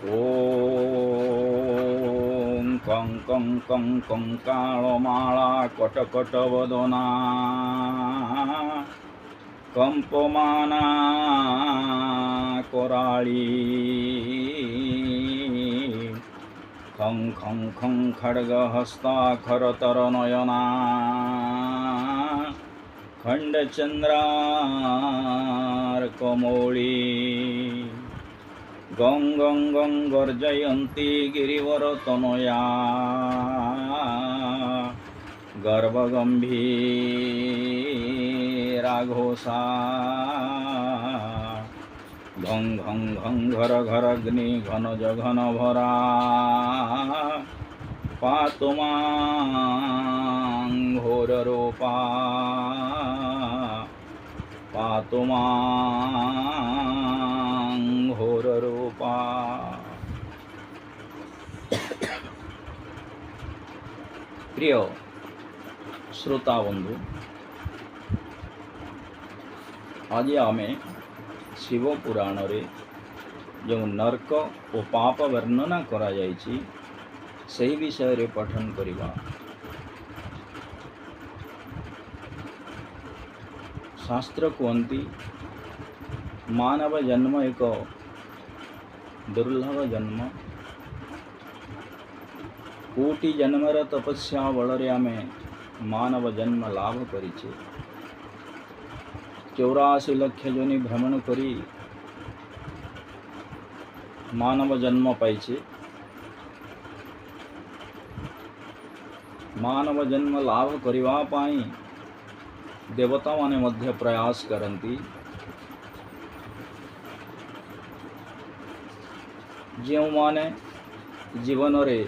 ॐ कं कं कं कंकाळमाळा कटकटवदना कंपमाना कोराळी खं खं खं खड्गहस्ता खरतरनयना खण्डचन्द्रार्कमौळी गं गं गं गर्जयन्ती गिरिवरतनया गर्भगम्भीराघोषा घं घं घं घर घरग्नि घनज घनभरा पातु मां घोररूपा पातु मां घोररूपा। प्रिय श्रोता बंधु, आज आमे शिव पुराण रे जो नरक और पाप वर्णना करा जायछि सही विषय रे पठन करिबा। शास्त्र कहती मानव जन्म एक दुर्लभ जन्म, कोटि जन्मर तपस्या बଳରେ आमे मानव जन्म लाभ करिछे। 84 लाख जोनि भ्रमण करी मानव जन्म पाइछे। मानव जन्म लाभ करिवा पाई देवता माने मध्य प्रयास करती। जो माने जीवन रे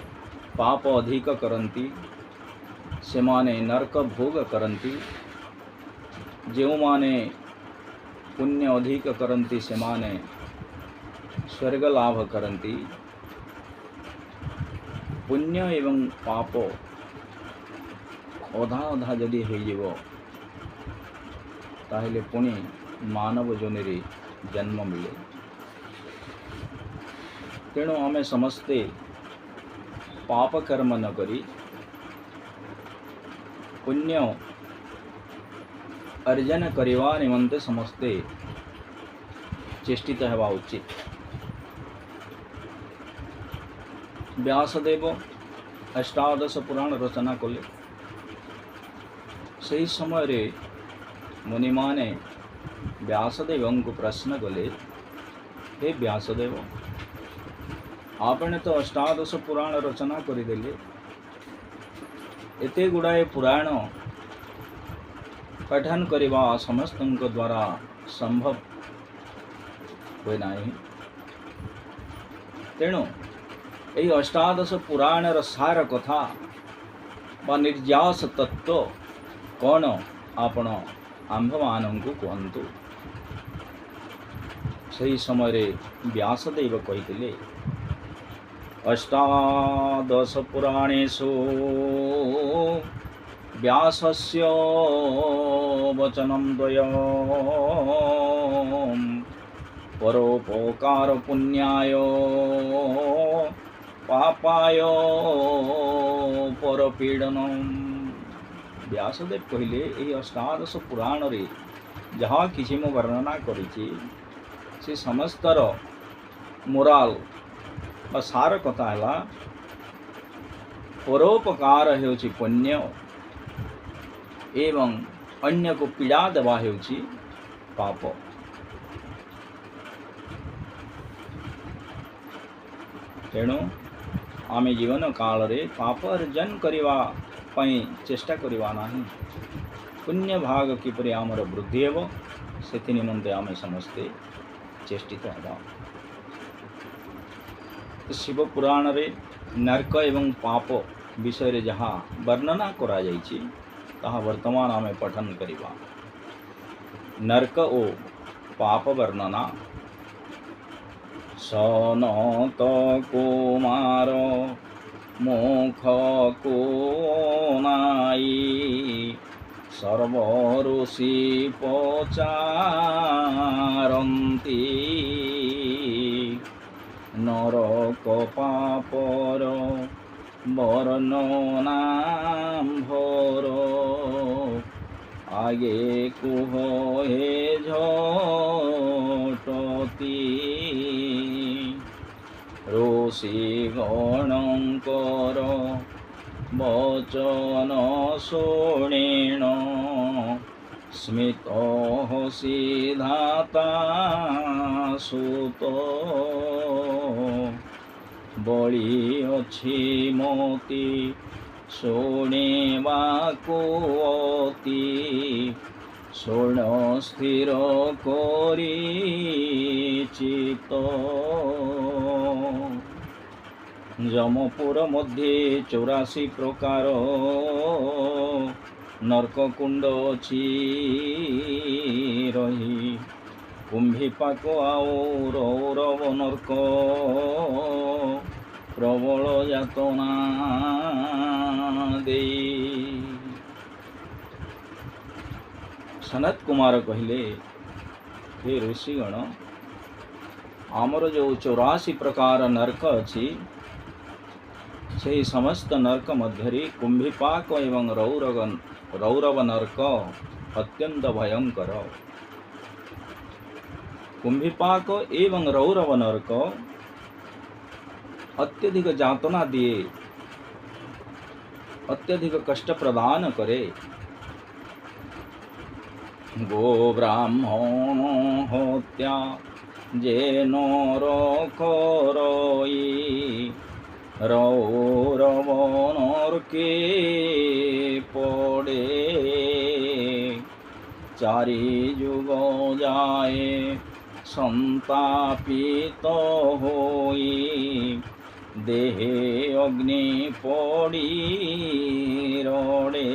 पाप अधिक करती से माने नरक भोग करती, जो माने पुण्य अधिक करती से माने स्वर्ग लाभ करती। पुण्य एवं पाप अधा अधा जदि हो ताहले पुणी मानव जोनि रे जन्म मिले। तेणु आमे समस्ते पाप कर्म न करी पुण्य अर्जन करिवा निमंते समस्ते चेष्टित हेबा उचित। व्यासदेव अष्टादश पुराण रचना कले। सही समय रे मुनि माने व्यासदेव को प्रश्न कले, हे व्यासदेव आपने तो अष्टादश पुराण रचना करदेले, एते गुड़ाए पुराण पठन करवा समस्त द्वारा संभव हुए नहीं। तेणु यही अष्टादश पुराणर सार कथा बा निर्यास तत्व कौन आपण आंभ मानू कहतु। सही समय व्यासदेव कही अष्टादश पुराणेषु व्यासस्य वचनं द्वयम् परोपकार पुण्याय पापाय परपीडनम्। व्यासदेव कहले यही अष्टादश पुराण रे जहाँ किसी मु वर्णना करिछि से समस्तर मोराल बा सार कथा है परोपकार हेउछि पुण्य एवं अन्य को पीड़ा देवा हेउछि पाप। तेणु आमे जीवन काल रे पाप अर्जन करिवा पई चेष्टा करिवा नाही। पुण्य भाग किपरि आमर वृद्धि हेब सेथि निमंते आमे समस्ते चेष्टित हेबा। शिव पुराण रे नरक एवं पाप विषय रे जहाँ वर्णना करा जाइछि ताहा वर्तमान आमे पठन करिबा। नरक ओ पाप वर्णना। सनत कुमार मुख को नाई सर्व ऋषि पचारन्ति নরক পাপর বর্ণনাম্ভর আগে কুহ হে ঝটতি ঋষি গণঙ্কর বচন শোণেণ স্মিত সিধাতা সুত বলি অছি মতি শোণেবাকু অতি শোণ স্থির করি চিত যমপুর মধ্যে 84 প্রকার নর্ককুণ্ড অছি রহি কুম্ভীপাক আও রৌরব নর্ক প্রবল যাতনা দেই। सनत कुमार कहले हे ऋषिगण आमर जो 84 प्रकार नरक अच्छी से समस्त नरक मध्य कुंभीपाक एवं रौरव नरक अत्यंत भयंकर। कुंभीपाक एवं रौरव नरक अत्यधिक यातना दिए, अत्यधिक कष्ट प्रदान करे। गो ब्राह्मण हत्या जे नरक रई रौरव नरके पड़े चारि जुग जाए संतापित होई देहे अग्नि पड़ी रड़े।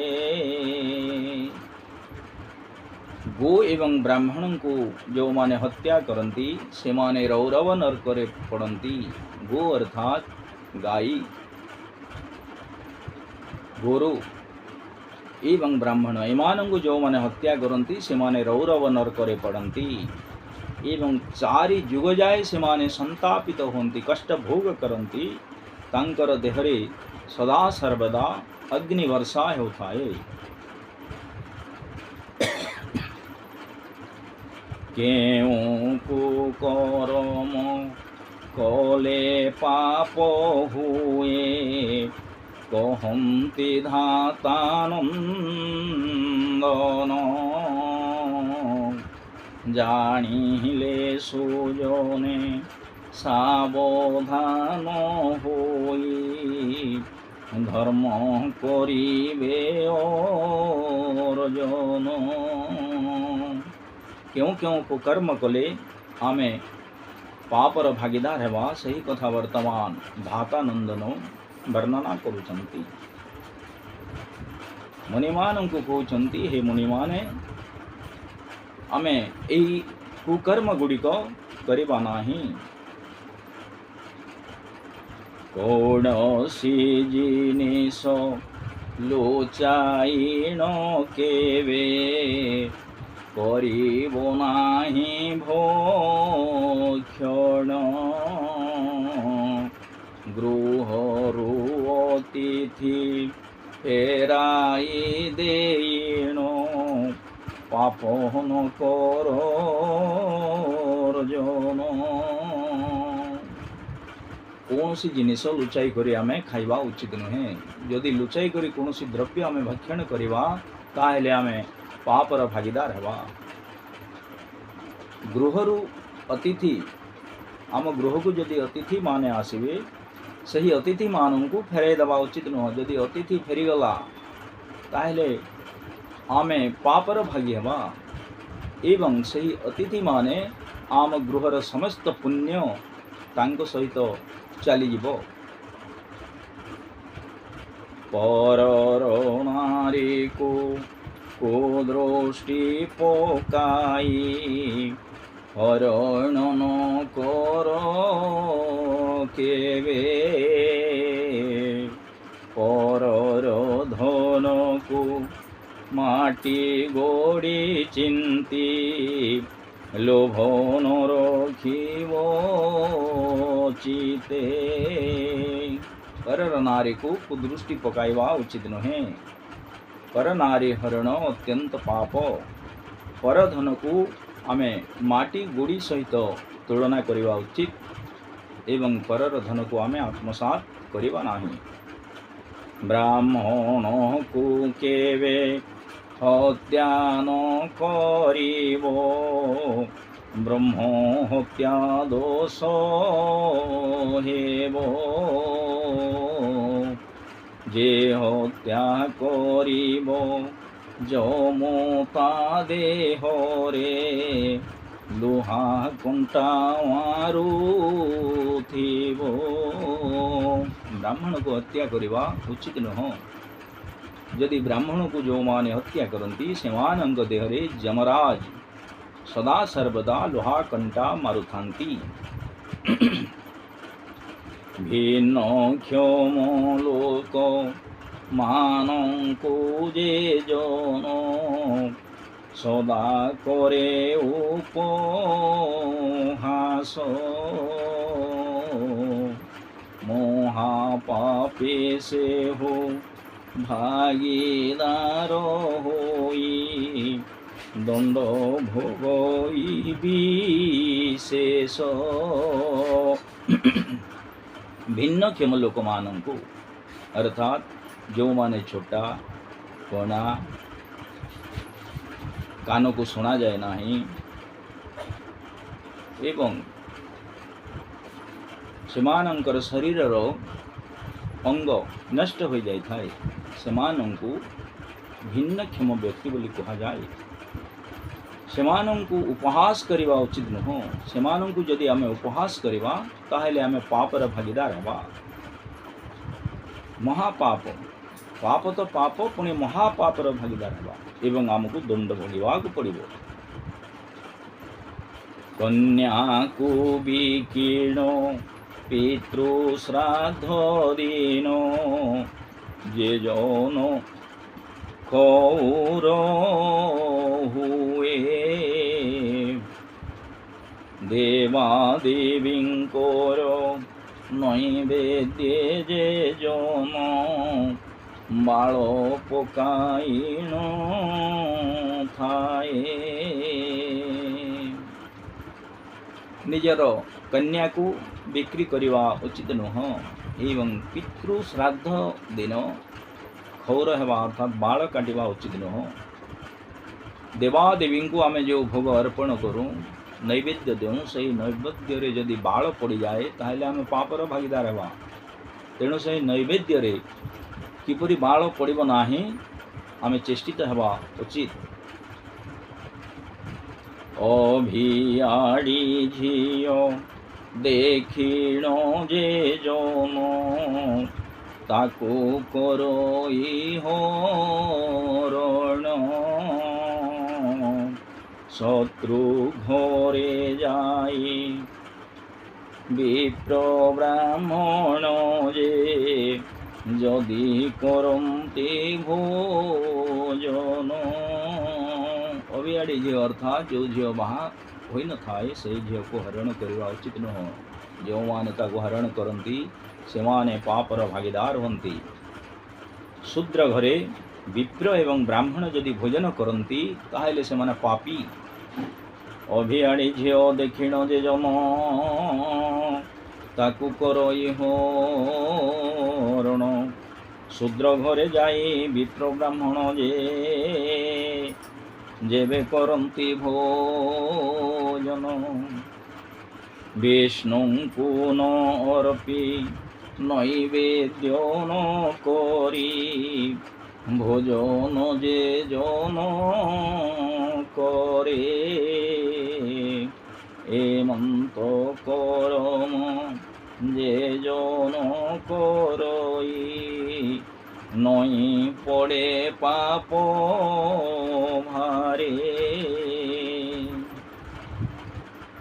गो एवं ब्राह्मण को जो माने हत्या करती से माने रौरव नरक रे पड़ती। गो अर्थात गाई गोरु एवं ब्राह्मण एमान को जो माने हत्या करती से माने रौरव नरक रे पड़ती। एवं चारि जुग जाए से माने संतापित होती कष्ट भोग करती। तांकर देहरे सदा सर्वदा अग्नि वर्षा होता है। केउ कुकर्म कले पाप हुए कहन्ति धातानन्दन जानिले सुजने सावधान होई धर्म करिबे अर्जन। क्यों क्यों को कर्म कले आमे पापर भागीदार हेबा सही कथा वर्तमान धातानंदन वर्णना करुचंती। मुनिमान को कहउचंती हे मुनिमाने आमे एही कुकर्म गुड़िक करिबा नाही। कौणसी जिनिष लोचाइन केवे करिब नाही भक्षण गृहरु अतिथि फेराई देण पाप न कर अर्जन। कौन सी जिनिष लुचाई करी आमे खाइबा उचित नुहे। यदि लुचाई करी कौन सी द्रव्य आमे भक्षण करिबा ताहेले आमे पापर भागीदार हेबा। गृहरु अतिथि आम गृह को जदि अतिथि माने आसबे सही अतिथि मान को फेराई देवा उचित नुह। यदि अतिथि फेरीगला ताहेले आमे पापर भागी हेबा। एवं सही अतिथि माने आम गृहर समस्त पुण्य तांको सहित चली जीवो। परर नारी को दृष्टि पकाई हरण न कर केवे परर धन को माटी गोड़ी चिंती लोभ न रखिब उचिते परर नारी को कुदृष्टि पकाइवा उचित नुहे। पर नारी हरण अत्यंत पाप। पर धन को आमे माटी गुड़ी सहित तुलना करवा उचित एवं परर धन को आमे आत्मसात करवा नहीं। ब्राह्मण को केवे हत्या न करिबो ब्रह्म हत्या दोष हेबो। जे हत्या करिबो जमता देह रे लुहा कंटा मारुथिबो। ब्राह्मण को हत्या करवा उचित नुह। यदि ब्राह्मण को जो माने हत्या करती सेमानंग देहरे जमराज सदा सर्वदा लुहा कंटा मारुथांती। भिन्न क्षम लोक मानंको जे जन सदा करे उपहास। महापापे से हो भागीदार होई दंड भोगई विशेष। भिन्न क्षम लोक मानंको अर्थात जो माने छोटा कोना कानों को सुना जाए नहीं एवं सेमानंकर शरीर अंग नष्ट हो जाए थाए सेमानंकु भिन्न क्षम व्यक्ति बोली कहा जाए। सेमानंकु उपहास करवा उचित नुह। सेमानंकु यदि आमे उपहास करवा ताहेले आमे पापर भागीदार हवा। महापाप पाप तो पाप पुणी महापापर भागीदार हवा एवं आमको दंड भोगवाक पड़िबो। कन्या को विकीर्ण पितृ श्राद्ध दिन जे जौन कौर हुए देवादेवींकर नैवेद्य जे जौन बाल पकाइण थाए। निजर कन्या को बिक्री करवा उचित नुह एवं पितृ श्राद्ध दिन खौर हेबा अर्थात बाल काटिवा उचित नुह। देवादेवी को आमे जो भोग अर्पण करूँ नैवेद्य देऊँ से नैवेद्य रे जदि बाल पड़ जाए ताहले आमे पापर भागीदार हेबा। तेणु से नैवेद्य रे किपरि बाल पड़िब नाही आमे चेष्टित हेबा उचित। अभियाड़ी झियो देखिण जे जन ताको करोई हरण शत्रु घरे जाई विप्र ब्राह्मण जे जदि करन्ति भोजन। अभियाड़ी झील अर्थात जो झील बाहा होई न थाए से झील को हरण करवा उचित नुह। जो माने ताको हरण करती से माने पापर भागीदार हंती। शूद्र घरे विप्र एवं ब्राह्मण यदि भोजन करती ताहेले से माने पापी। अभियाड़ी झील देखिण जे जन ताकू करई हरण शूद्र घरे जाई विप्र ब्राह्मण जे जेबे करन्ति भोजन। विष्णु को न अर्पी नैवेद्य न करी भोजन जे जन करे एमंत करम जे जन करई नई पड़े पाप भारे।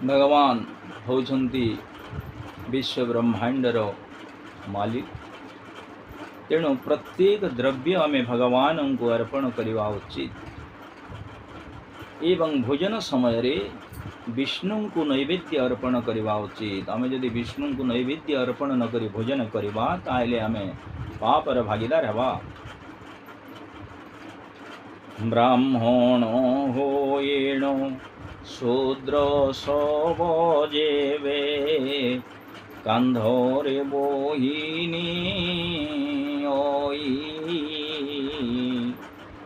भगवान होउछन्ति विश्व ब्रह्मांडर मालिक। तेणु प्रत्येक द्रव्य आमे भगवान को अर्पण करवा उचित एवं भोजन समय रे विष्णु को नैवेद्य अर्पण करवा उचित। आमे जदि विष्णु को नैवेद्य अर्पण न करी भोजन करवा ताहले आमे पापर भागीदार हवा। ब्राह्मण होयेण शूद्र सब जेवे कांधरे बोहिनी ओई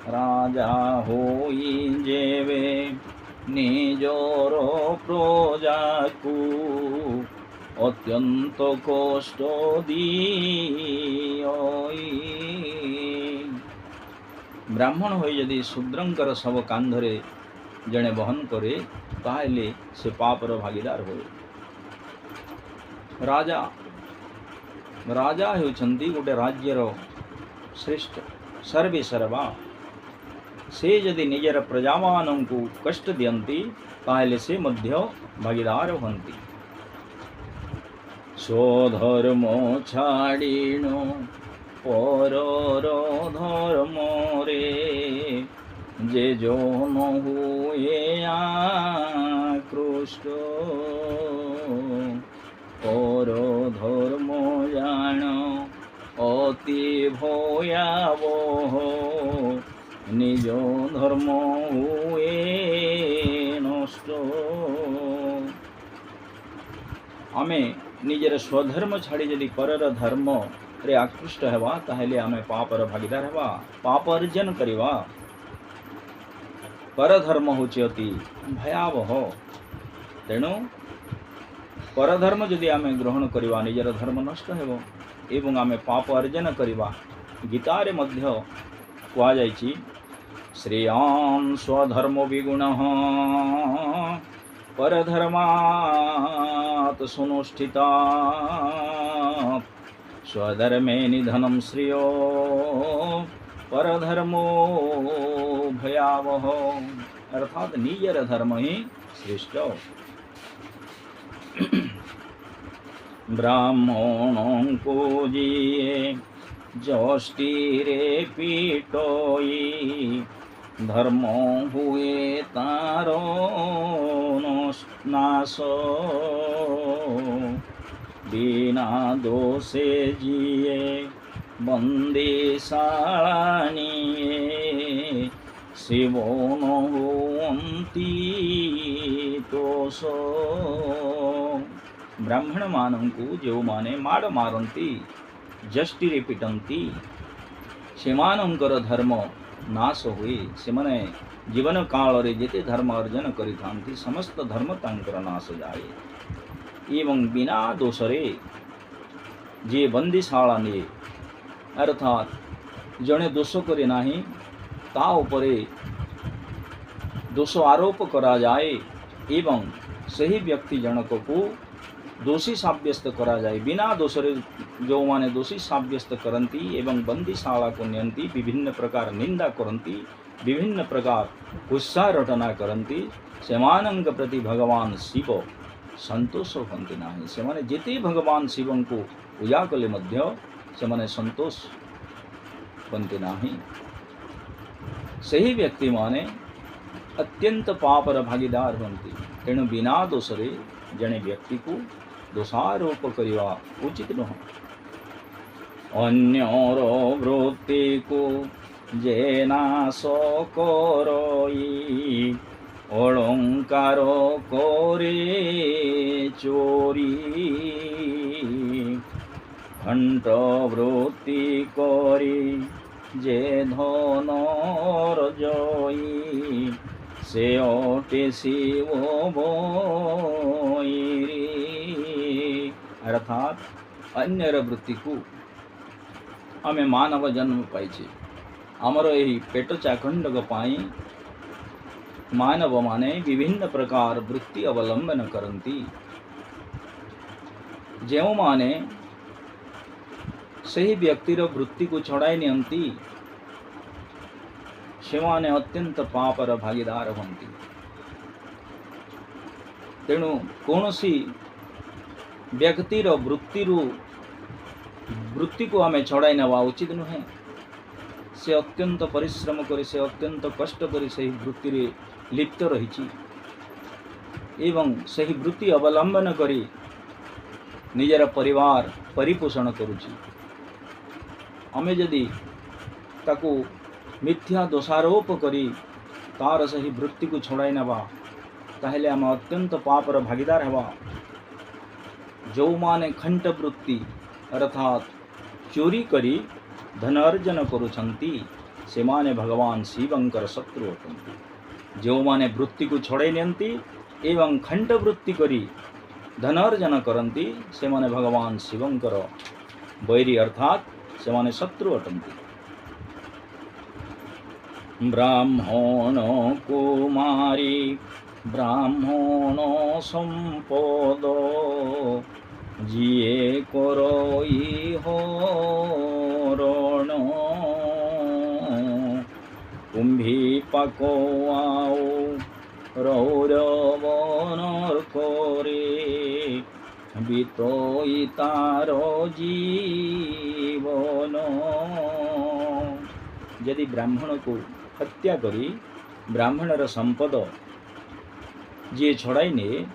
राजा होई जेवे निजर प्रजा को अत्यंत कष्ट दिओई। ब्राह्मण हो यदि शूद्रंकर सब कांधरे जड़े बहन करे ताहले से पापर भागीदार हो। राजा राजा होउछंती गोटे राज्यर श्रेष्ठ सर्वे सर्वा। से यदि निजर प्रजावानों को कष्ट दियंती ताहले से मध्य भागीदार हंती। स्वधर्म छाड़ीण परर धर्म रे जे जो न हुए आकृष्ट पर धर्म जान अति भयावह निज धर्म हुए नष्ट। आमे निजर स्वधर्म छाड़ी यदि परर धर्म रे आकृष्ट हेवा ताहले आमे पापर भागीदार हेवा। पाप अर्जन करिवा परधर्म होची अति भयावह। तेणु परधर्म जदि आमे ग्रहण करिवा निजर धर्म नष्ट हेबो एवं आमे पाप अर्जन करिवा। गीतारे मध्य कुआ जायछि श्रेयान् स्वधर्म विगुणः परधर्मात् सुनुष्ठितात् स्वधर्मे निधनं श्रियो परधर्मो भयावह। अर्थात निजर धर्म ही श्रेष्ठ। ब्राह्मणों को जिए जष्टिरे पीटोई धर्म हुए तारो नाश बिना दोषे जिए बंदीशालानिए शिवो न हुवन्ति दोष। ब्राह्मण मानंकु जो माने माड़ मारंती जष्टिरे पिटंती सेमानंकर धर्म नाश हुए। सेमाने जीवन काल रे जेते धर्म अर्जन करिथांती समस्त धर्म तांकर नाश जाए। एवं बिना दोषरे जे बंदीशाला ने अर्थात जड़े दोष करे नाही ता उपरे दोष आरोप करा जाए एवं सही व्यक्ति जनक को दोषी साब्यस्त करा जाए। बिना दोषरे जो माने दोषी साब्यस्त करंती एवं बंदीशाला को नियंती विभिन्न प्रकार निंदा करंती विभिन्न प्रकार गुस्सा रटना करंती सेमानंग प्रति भगवान शिव संतोष हंती नाही। सेमाने जेते भगवान शिवं को पूजा कले मध्य सेमाने संतोष हंती नाही। सही व्यक्ति माने अत्यंत पापर भागीदार हंती। तेणु बिना दोषरे जने व्यक्ति को दोषारोप करिवा उचित नह। अन्यर वृत्ति को जेनाश करई अलंकार करे चोरी घंट वृत्ति करी जे धन रजई से अटे शिव भैरी। अर्थात अन्यर वृत्ति को आमे मानव जन्म पाइछे। आमर यही पेट चाखंडक पाई मानव माने विभिन्न प्रकार वृत्ति अवलंबन करंती। जो माने सही व्यक्तिर वृत्ति को छड़ाई नियंती सेमाने अत्यंत पापर भागीदार हंती। तेणु कौनसी व्यक्तिर वृत्ति को आमे छड़ाई नवा उचित नुहे। से अत्यंत परिश्रम करी से अत्यंत कष्ट करी से वृत्ति रे लिप्त रही। एवं सही वृत्ति अवलंबन करी निजर परिवार परिपोषण करुछि। आमे जदि ताकू मिथ्या दोषारोप करी तार सही वृत्ति को छड़ाई नवा ताहले आम अत्यंत पापर भागीदार हवा। जो माने खंट वृत्ति अर्थात चोरी करी धन अर्जन करुछंती से माने भगवान शिवंकर शत्रु अटंती। जो माने वृत्ति को छड़ाई नियंती एवं खंट वृत्ति करी धन अर्जन करंती से माने भगवान शिवंकर बैरी अर्थात से माने शत्रु अटंती। ब्राह्मण कुमारी ब्राह्मण संपद जिए करई हरण कुंभी पाको आओ रौरवनर करे बितोई तार जीवन। यदि ब्राह्मण को हत्या करी ब्राह्मणर संपद जी छड़ाई ने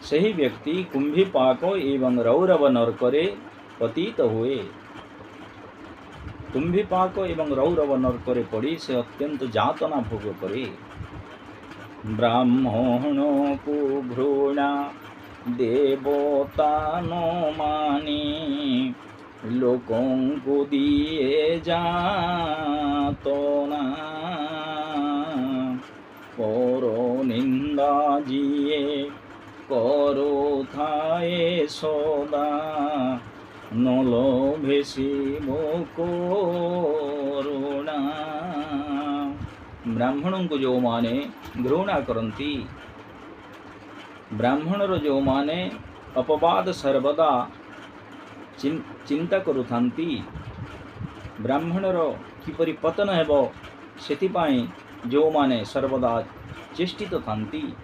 सही व्यक्ति कुंभीपाक एवं रौरव नरकरे पतित हुए। कुंभीपाक एवं रौरव नरकरे पड़ी से अत्यंत जातना भोग करे। ब्राह्मण को घृणा देवता न मानी लोकों को दिए जातना परो निंदा जिए करो थाए सदा न लोभे शिव करुणा। ब्राह्मणों को जो माने घृणा करती ब्राह्मणर जो माने अपवाद सर्वदा चिंता करुथांती ब्राह्मणर किपरि पतन हेबो सेथिपाई जो माने सर्वदा चेष्टित थांती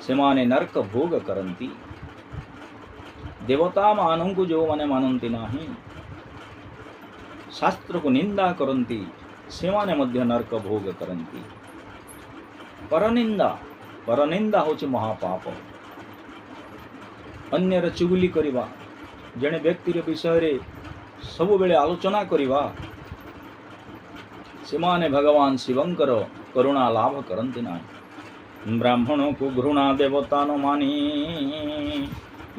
से माने नरक भोग करंती। देवता मानों को जो माने मानंती नहीं शास्त्र को निंदा करंती से माने मध्य नरक भोग करंती। परनिंदा होची महापाप। अन्यर चुगली करिवा जने व्यक्तिर विषय रे सबु बेले आलोचना करिवा से माने भगवान शिवंकर करुणा लाभ करंती नहीं। ब्राह्मणों को घृणा देवता न मानी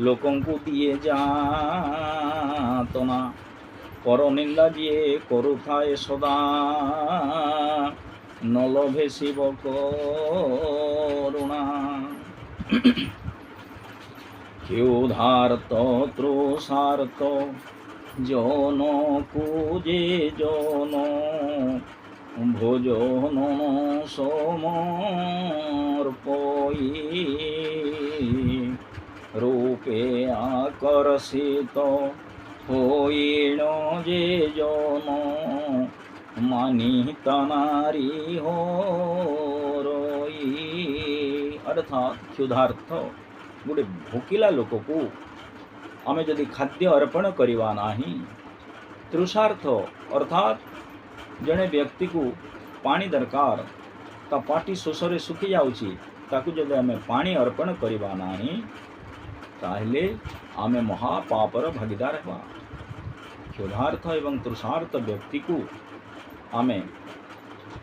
लोकों को दिए जातना पर निंदा जिए करुथाए सदा न लोभे शिव करुणा। क्षुधार्त तृषार्त जन पूजे जन भोजन समर्पयी रूपे आकर्षित होइण जे जन मानिता नारी होरई। अर्थात क्षुधार्थ गोटे भोकिला लोक को आमे जदि खाद्य अर्पण करिवा नाही। तृषार्थ अर्थात जड़े व्यक्ति को पानी दरकार ता पाटी शोषरे सुखी जाउची ताकू जदि आमे पानी अर्पण करिवा नाही ताहले आमे महापापर भागीदार हेबा। क्षुधार्थ एवं तृषार्थ व्यक्ति को आमे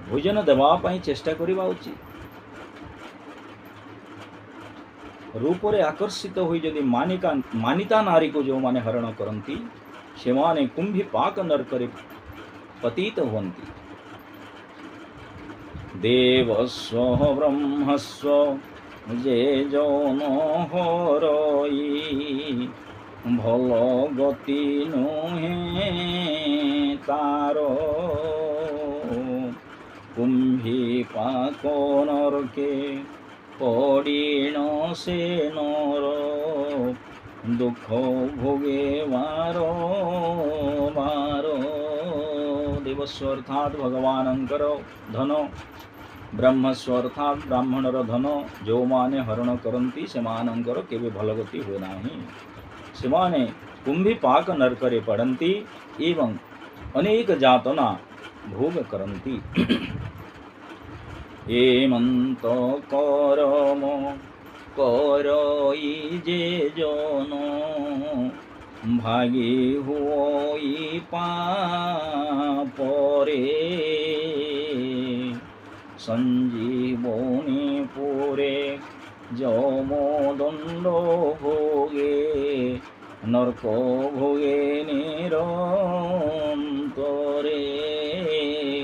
भोजन देवा पई चेष्टा करिवा उचित। रूप रे आकर्षित होई जदि मानिता नारी को जो माने हरण करंती से माने कुंभी पाक नरकरे पतित हुवन्ति। देवस्व ब्रह्मस्व जे जन हरई भल गति नुहे तारो कुंभी पाक नरके पड़ीण से नर दुख भोगे मारो मारो। देवस्व अर्थात भगवानंकर धन ब्रह्मस्व अर्थात ब्राह्मणर धन जो माने हरण करती से मानंकर केवे भल गति हुए नाही। से माने कुंभी पाक नरकरे पड़ती एवं अनेक जातना भोग करती। हेमंत करम करई जे जन भागी हुई पापरे संजीवनी पुरे जमदंड भोगे नरक भोगे निरंतरे।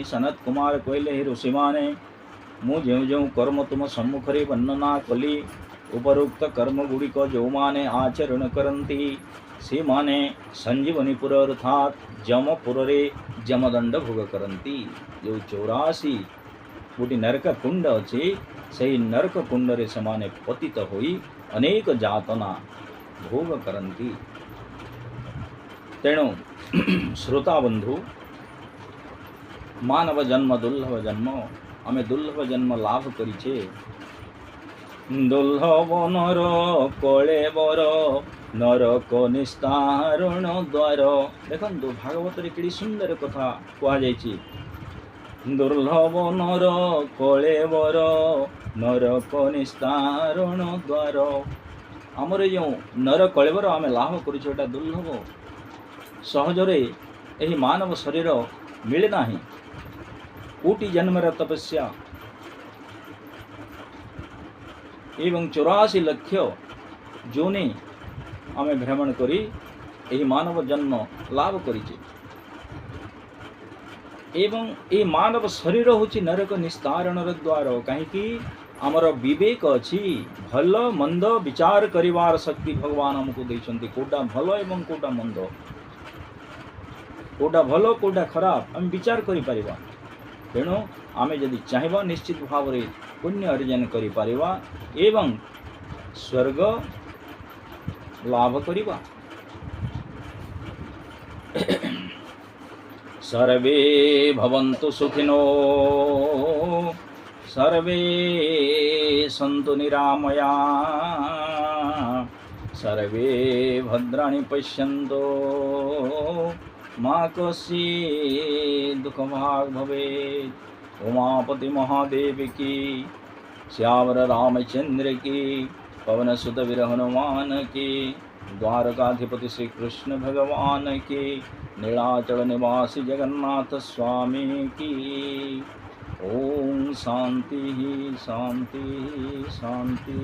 सनत कुमार कहले हे ऋषि माने मु जो जो कर्म तुम सम्मुखरे वर्णना कली उपरोक्त कर्म गुड़िक जो माने आचरण करती से माने संजीवनीपुर अर्थात जमपुर रे जमदंड भोग करती। जो 84 गोटी नरक कुंड अच्छी से नरक कुंड रे समाने पतित होई अनेक जातना भोग करती। तेणु श्रोता बंधु मानव जन्म दुर्लभ जन्म आमे दुर्लभ जन्म लाभ करिछे। दुर्लभ नर कले बर नरक निस्तारण द्वार। देखंतु भागवत रे केडी सुंदर कथा कहा जायछि। दुर्लभ नर कले बर नरक निस्तारण द्वार। आमर जो नर कलेबर आमे लाभ करिछे एटा दुर्लभ सहजरे एही मानव शरीर मिले नाही। कोटि जन्मर तपस्या एवं 84 लक्ष जोने आमे भ्रमण करी एही मानव जन्म लाभ करिछे। एवं ए मानव शरीर होची नरक निस्तारणर द्वार। कहीं आमर विवेक अच्छी भल मंद विचार करिवार शक्ति भगवान हमको देइछन्ति। कोटा भल एवं कोटा मंद, कोटा भल कोटा खराब हम विचार करि परिबा। तेणु आमे जदि चाहिबा निश्चित भाव रे पुण्य अर्जन करि परिबा एवं स्वर्ग लाभ करिबा। सर्वे भवन्तु सुखिनो सर्वे सन्तु निरामया सर्वे भद्राणि पश्यन्तु मा कश्चित् दुःखभाग् भवेत्। उमापति महादेव की, श्यावर रामचंद्र की, पवन सुत वीर हनुमान की, द्वारकाधिपति श्री कृष्ण भगवान की, नीलाचल निवासी जगन्नाथ स्वामी की। ओम शांति शांति शांति।